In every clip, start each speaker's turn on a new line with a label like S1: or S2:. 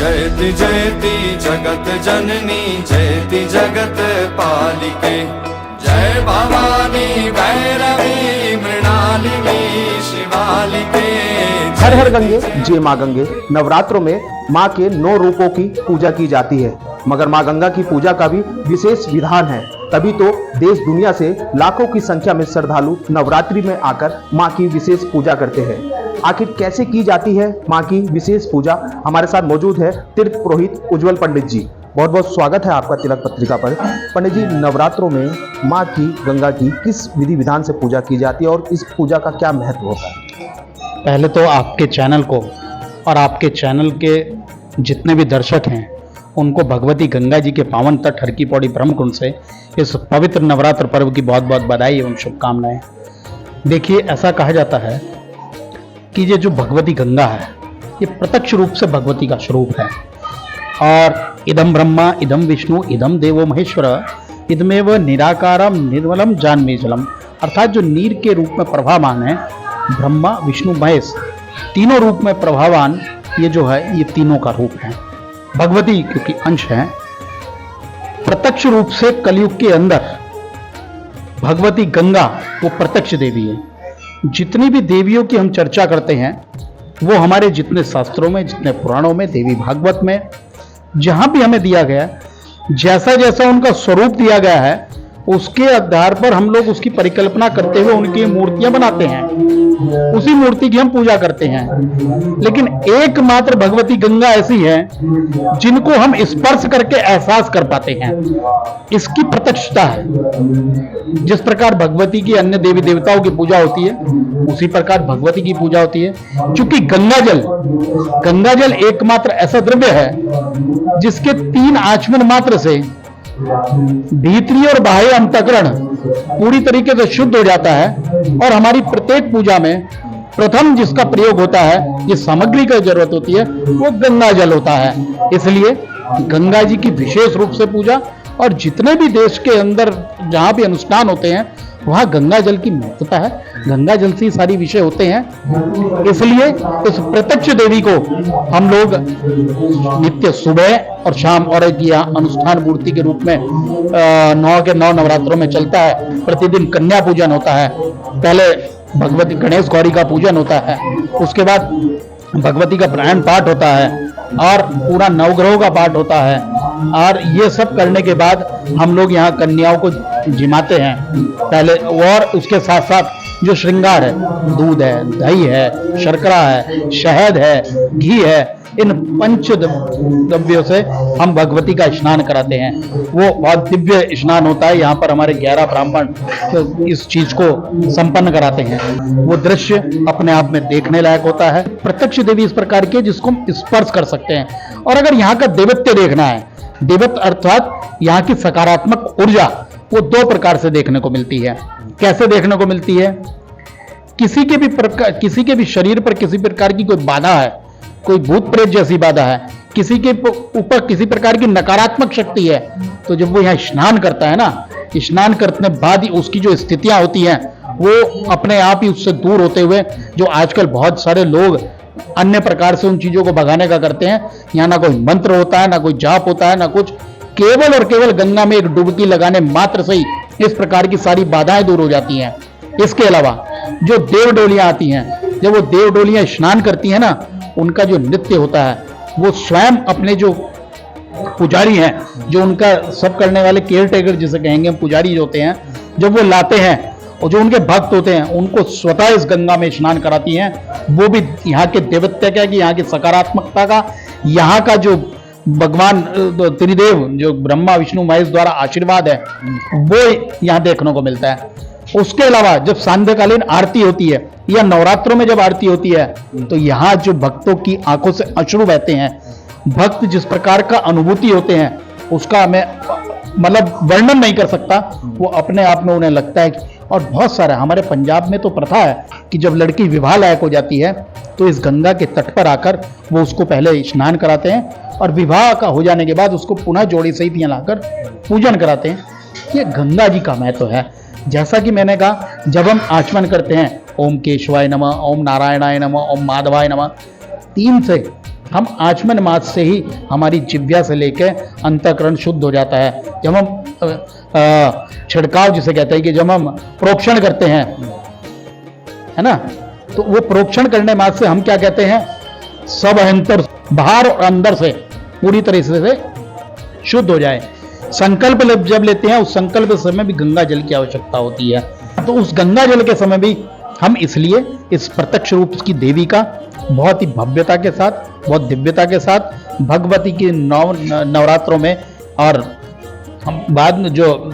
S1: जयति जयति जगत जननी जयति जगत पालिके। जय भवानी भैरवी मृणालिनी शिवालिके।
S2: हर हर गंगे जय मां गंगे। नवरात्रों में मां के 9 रूपों की पूजा की जाती है, मगर मां गंगा की पूजा का भी विशेष विधान है। तभी तो देश दुनिया से लाखों की संख्या में श्रद्धालु नवरात्रि में आकर मां की विशेष पूजा करते हैं। आखिर कैसे की जाती है मां की विशेष पूजा? हमारे साथ मौजूद है तीर्थ पुरोहित उज्जवल पंडित जी। बहुत बहुत स्वागत है आपका तिलक पत्रिका पर। पंडित जी, नवरात्रों में मां की गंगा की किस विधि विधान से पूजा की जाती है और इस पूजा का क्या महत्व होता है?
S3: पहले तो आपके चैनल को और आपके चैनल के जितने भी दर्शक हैं उनको भगवती गंगा जी के पावन तट हर की पौड़ी ब्रह्मकुंड से इस पवित्र नवरात्र पर्व की बहुत बहुत बधाई एवं शुभकामनाएं। देखिए, ऐसा कहा जाता है कि ये जो भगवती गंगा है ये प्रत्यक्ष रूप से भगवती का स्वरूप है। और इदम ब्रह्मा इदम विष्णु इदम देवो महेश्वर इदमेव निराकारम निर्मलम जानमे जलम, अर्थात जो नीर के रूप में प्रभावान है ब्रह्मा विष्णु महेश, तीनों रूप में प्रभावान ये जो है ये तीनों का रूप है। भगवती क्योंकि अंश है, प्रत्यक्ष रूप से कलयुग के अंदर भगवती गंगा वो प्रत्यक्ष देवी है। जितनी भी देवियों की हम चर्चा करते हैं वो हमारे जितने शास्त्रों में, जितने पुराणों में, देवी भागवत में, जहां भी हमें दिया गया, जैसा जैसा उनका स्वरूप दिया गया है उसके आधार पर हम लोग उसकी परिकल्पना करते हुए उनकी मूर्तियां बनाते हैं, उसी मूर्ति की हम पूजा करते हैं। लेकिन एकमात्र भगवती गंगा ऐसी है जिनको हम स्पर्श करके एहसास कर पाते हैं, इसकी प्रत्यक्षता है। जिस प्रकार भगवती की अन्य देवी देवताओं की पूजा होती है उसी प्रकार भगवती की पूजा होती है। क्योंकि गंगा जल एकमात्र ऐसा द्रव्य है जिसके 3 आचमन मात्र से भीतरी और बाह्य अंतःकरण पूरी तरीके से शुद्ध हो जाता है। और हमारी प्रत्येक पूजा में प्रथम जिसका प्रयोग होता है, जिस सामग्री की जरूरत होती है, वो गंगा जल होता है। इसलिए गंगा जी की विशेष रूप से पूजा, और जितने भी देश के अंदर जहां भी अनुष्ठान होते हैं वहां गंगा जल की महत्वता है, गंगा जल से सारी विषय होते हैं। इसलिए इस प्रत्यक्ष देवी को हम लोग नित्य सुबह और शाम, और यह अनुष्ठान मूर्ति के रूप में 9 के 9 नवरात्रों में चलता है। प्रतिदिन कन्या पूजन होता है, पहले भगवती गणेश गौरी का पूजन होता है, उसके बाद भगवती का प्राण पाठ होता है और पूरा नवग्रहों का पाठ होता है। और ये सब करने के बाद हम लोग यहाँ कन्याओं को जिमाते हैं पहले, और उसके साथ साथ जो श्रृंगार है, दूध है, दही है, शर्करा है, शहद है, घी है, इन पंच द्रव्यों से हम भगवती का स्नान कराते हैं। वो बहुत दिव्य स्नान होता है। यहाँ पर हमारे 11 ब्राह्मण इस चीज को संपन्न कराते हैं। वो दृश्य अपने आप में देखने लायक होता है। प्रत्यक्ष देवी इस प्रकार के जिसको हम स्पर्श कर सकते हैं। और अगर यहाँ का देवत्व देखना है, देवत्व अर्थात यहाँ की सकारात्मक ऊर्जा, वो 2 प्रकार से देखने को मिलती है। कैसे देखने को मिलती है? किसी के भी शरीर पर किसी प्रकार की कोई बाधा है, कोई भूत प्रेत जैसी बाधा है, किसी के ऊपर किसी प्रकार की नकारात्मक शक्ति है, तो जब वो यहाँ स्नान करता है ना, स्नान करने बाद ही उसकी जो स्थितियां होती हैं वो अपने आप ही उससे दूर होते हुए, जो आजकल बहुत सारे लोग अन्य प्रकार से उन चीजों को भगाने का करते हैं, यहाँ ना कोई मंत्र होता है, ना कोई जाप होता है, ना कुछ, केवल और केवल गंगा में एक डुबकी लगाने मात्र से ही इस प्रकार की सारी बाधाएं दूर हो जाती हैं। इसके अलावा जो देव डोलियां आती हैं, जब वो देव डोलियां स्नान करती हैं ना, उनका जो नृत्य होता है वो स्वयं अपने जो पुजारी हैं, जो उनका सब करने वाले केयर टेकर जिसे कहेंगे हम, पुजारी होते हैं, जब वो लाते हैं और जो उनके भक्त होते हैं उनको स्वतः इस गंगा में स्नान कराती हैं। वो भी यहाँ के देवत्व का, कि यहाँ की सकारात्मकता का, यहाँ का जो भगवान त्रिदेव जो ब्रह्मा विष्णु महेश द्वारा आशीर्वाद है वो यहाँ देखने को मिलता है। उसके अलावा जब सांध्यकालीन आरती होती है या नवरात्रों में जब आरती होती है तो यहाँ जो भक्तों की आंखों से अश्रु बहते हैं, भक्त जिस प्रकार का अनुभूति होते हैं उसका मैं मतलब वर्णन नहीं कर सकता। वो अपने आप में उन्हें लगता है कि, और बहुत सारा हमारे पंजाब में तो प्रथा है कि जब लड़की विवाह लायक हो जाती है तो इस गंगा के तट पर आकर वो उसको पहले स्नान कराते हैं और विवाह का हो जाने के बाद उसको पुनः जोड़ी सहित यहाँ लाकर पूजन कराते हैं। ये गंगा जी का महत्व है। जैसा कि मैंने कहा, जब हम आचमन करते हैं ओम केशवाय नमः, ओम नारायणाय नमः, ओम माधवाय नमः, 3 से हम आचमन मास से ही हमारी जिह्वा से लेकर अंतःकरण शुद्ध हो जाता है। जब हम छिड़काव जिसे कहते हैं कि जब हम प्रोक्षण करते हैं, है ना, तो वो प्रोक्षण करने मास से हम क्या कहते हैं, सब अंतर बाहर और अंदर से पूरी तरह से शुद्ध हो जाए। संकल्प जब लेते हैं उस संकल्प समय भी गंगा जल की आवश्यकता होती है। तो उस गंगा जल के समय भी हम इसलिए इस प्रत्यक्ष रूप की देवी का बहुत ही भव्यता के साथ, बहुत दिव्यता के साथ भगवती के नवरात्रों में, और हम बाद में जो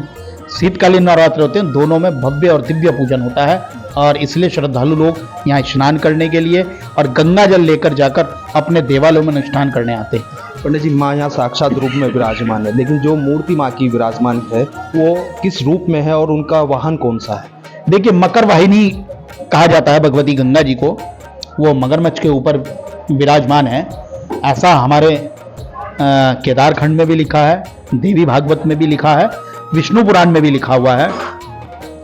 S3: शीतकालीन नवरात्र होते हैं दोनों में भव्य और दिव्य पूजन होता है। और इसलिए श्रद्धालु लोग यहाँ स्नान करने के लिए और गंगा जल लेकर जाकर अपने देवालयों में स्नान करने आते हैं।
S2: पंडित जी, माँ यहाँ साक्षात रूप में विराजमान है, लेकिन जो मूर्ति माँ की विराजमान है वो किस रूप में है और उनका वाहन कौन सा है?
S3: देखिए, मकर वाहिनी कहा जाता है भगवती गंगा जी को। वो मगरमच्छ के ऊपर विराजमान है, ऐसा हमारे केदारखंड में भी लिखा है, देवी भागवत में भी लिखा है, विष्णु पुराण में भी लिखा हुआ है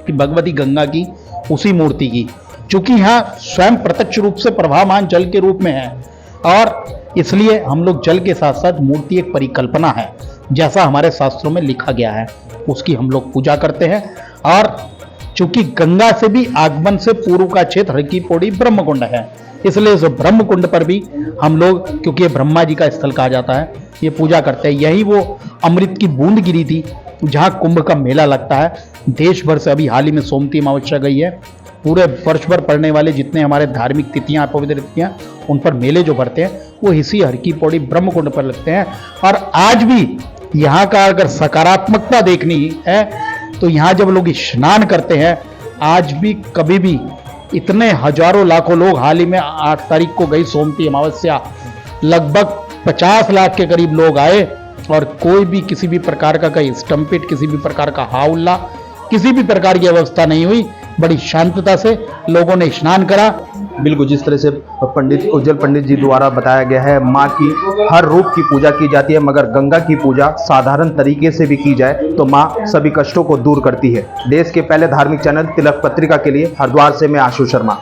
S3: कि भगवती गंगा की उसी मूर्ति की, चूंकि यहाँ स्वयं प्रत्यक्ष रूप से प्रभावमान जल के रूप में है, और इसलिए हम लोग जल के साथ साथ मूर्ति एक परिकल्पना है, जैसा हमारे शास्त्रों में लिखा गया है, उसकी हम लोग पूजा करते हैं। और चूंकि गंगा से भी आगमन से पूर्व का क्षेत्र हरकी पौड़ी ब्रह्मकुंड है, इसलिए इस ब्रह्मकुंड पर भी हम लोग, क्योंकि ये ब्रह्मा जी का स्थल कहा जाता है, ये पूजा करते हैं। यही वो अमृत की बूंद गिरी थी जहाँ कुंभ का मेला लगता है। देश भर से अभी हाल ही में सोमती अमावस्या गई है, पूरे वर्ष भर पड़ने वाले जितने हमारे धार्मिक तिथियां, पवित्र तिथियां, उन पर मेले जो भरते हैं वो इसी हरकी पौड़ी ब्रह्मकुंड पर लगते हैं। और आज भी यहाँ का अगर सकारात्मकता देखनी है तो यहाँ जब लोग स्नान करते हैं, आज भी कभी भी इतने हजारों लाखों लोग, हाल ही में 8 तारीख को गई सोमती अमावस्या, लगभग 50 लाख के करीब लोग आए, और कोई भी किसी भी प्रकार का कहीं स्टम्पिट, किसी भी प्रकार का हाउल्ला, किसी भी प्रकार की अवस्था नहीं हुई। बड़ी शांतता से लोगों ने स्नान करा।
S2: बिल्कुल, जिस तरह से पंडित उज्जवल पंडित जी द्वारा बताया गया है, माँ की हर रूप की पूजा की जाती है, मगर गंगा की पूजा साधारण तरीके से भी की जाए तो माँ सभी कष्टों को दूर करती है। देश के पहले धार्मिक चैनल तिलक पत्रिका के लिए हरिद्वार से मैं आशु शर्मा।